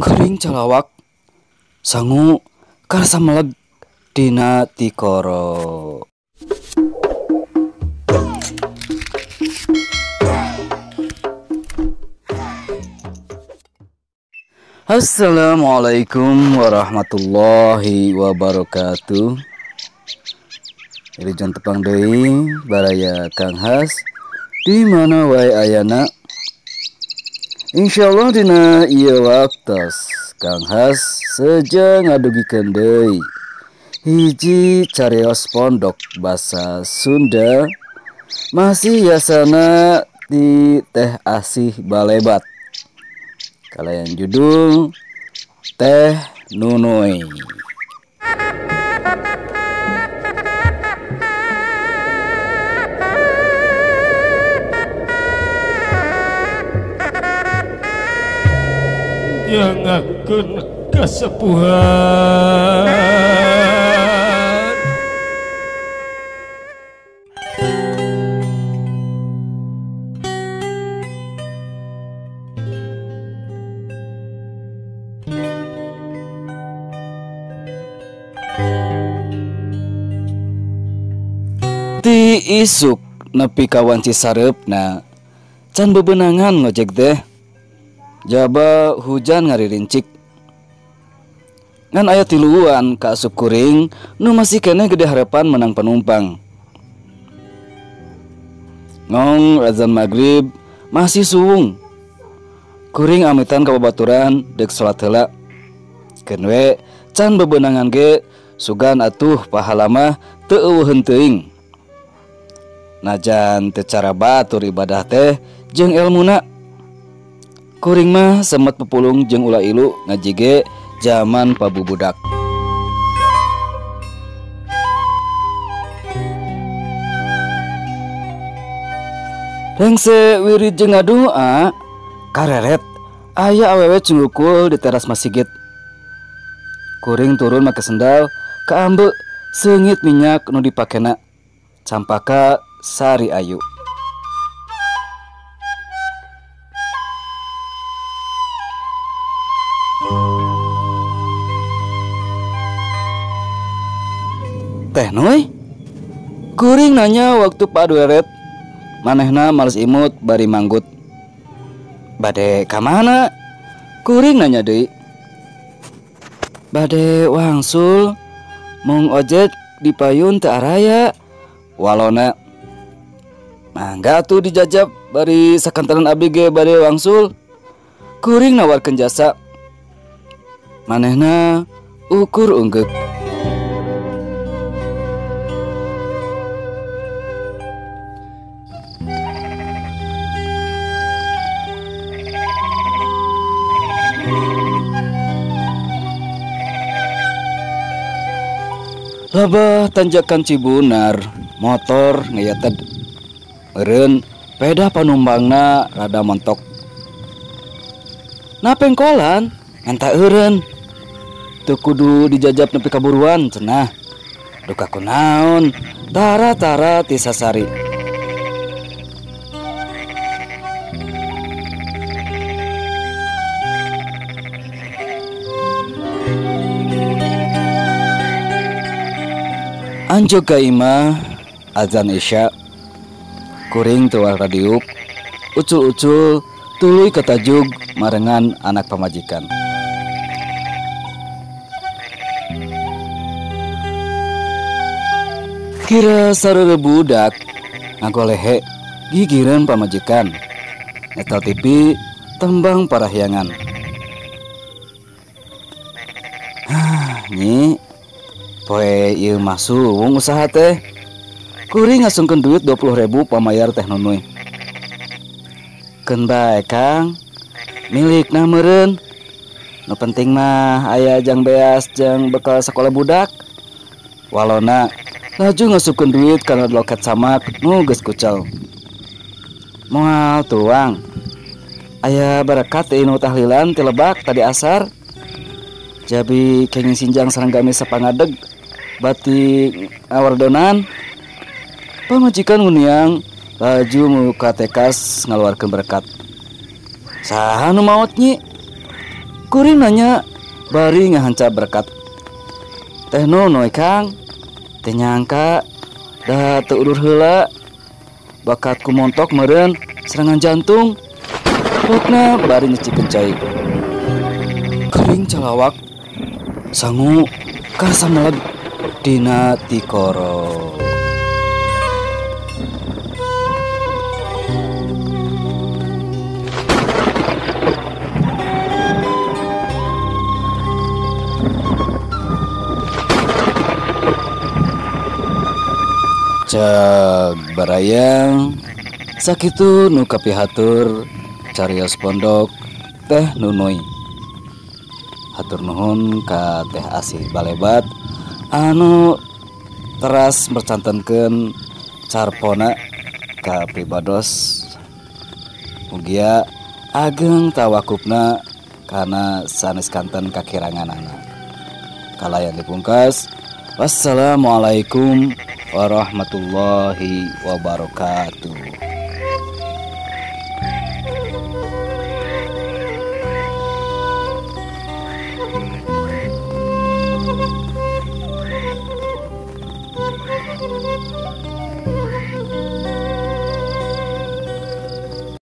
Kuring calawak sangu karasa meleg dina tikoro. Assalamualaikum warahmatullahi wabarakatuh. Irijon tepang deui baraya Kang Has di mana wae ayana. Insyaallah dina ieu waktos Kang Has seja ngadugikeun deui hiji carios pondok basa Sunda masih yasana di Teh Asih Balebat. Kalayan judul Teh Nunuy. Nyangakeun kasepuhan Ti isuk nepi ka wanci sareupna can bebenangan ngojek teh. Jaba hujan ngaririncik. Ngan aya tiluan ka asup kuring nu masih keneh gede harapan menang penumpang. Ngong azan maghrib masih suwung. Kuring amitan ka babaturan dek salat heula. Keun we can bebenangan ge sugan atuh pahala mah teu eueuheun teuing. Najan teu cara batur ibadah teh jeung elmuna. Kuring mah semet pepulung jeung ulah ilu ngaji ge zaman pabubudak. Rengse wirid jeung ngadoa kareret aya awewe cungukul di teras masjid. Kuring turun make sendal kaambe seungit minyak nu dipakena campaka sari ayu. Teh Nuy? Kuring nanya waktu Pak Dueret. Manehna males imut bari manggut. Bade ka mana? Kuring nanya deui. Bade wangsul mung ojek di payun teu araya. Walona. Mangga atuh dijajab bari sakantaran abdi ge bade wangsul. Kuring nawarkeun jasa. Manehna ukur unggek. Labah tanjakan Cibunar, motor ngayated. Eureun peda panumpangna rada montok. Napengkolan nganta eureun. Teu kudu dijajab nepi kaburuan cenah. Duka kunaon, tara-tara ti sasari. Anjog ka imah azan isya. Kuring teu radiuk ucul-ucul tuluy ka tajug marengan anak pamajikan. Kira sarere budak ngagolehe gigireun pamajikan. Eta TV tembang parahyangan. Nyi poe ieu mah suwung usaha teh. Kuring ngasungkeun duit 20.000 pamayar Teh Nunuy. Keun bae Kang, milikna meureun. Nu penting mah aya jang beas jeung bekal sakola budak. Walona laju ngasupkeun duit kana loket samak nu geus kucel. Moal tuang. Aya barakat teh nu tahlilan ti lebak tadi asar. Jabi kenging sinjang sareng gamis sapangadeg bati ngawardonan. Pamajikan nguniang laju muka tekas ngaluarkeun berkat. Saha nu maot nyi? Kuring nanya bari ngahanca berkat teh Nunuy Kang. Teu nyangka da teu udur heula bakat kumontok meureun serangan jantung. Rukna bari nyecikeun cai. Kuring calawak sangu karasa meleg dina tikoro. Cak barayang sakitu nu kapihatur carios pondok teh Nunuy. Hatur nuhun ka teh Asih Balebat anu teras mercantenkeun carpona ka pribados. Mugia ageng tawakupna kana sanes kanten kakiranganana. Kalayan dipungkas, wassalamualaikum warahmatullahi wabarakatuh.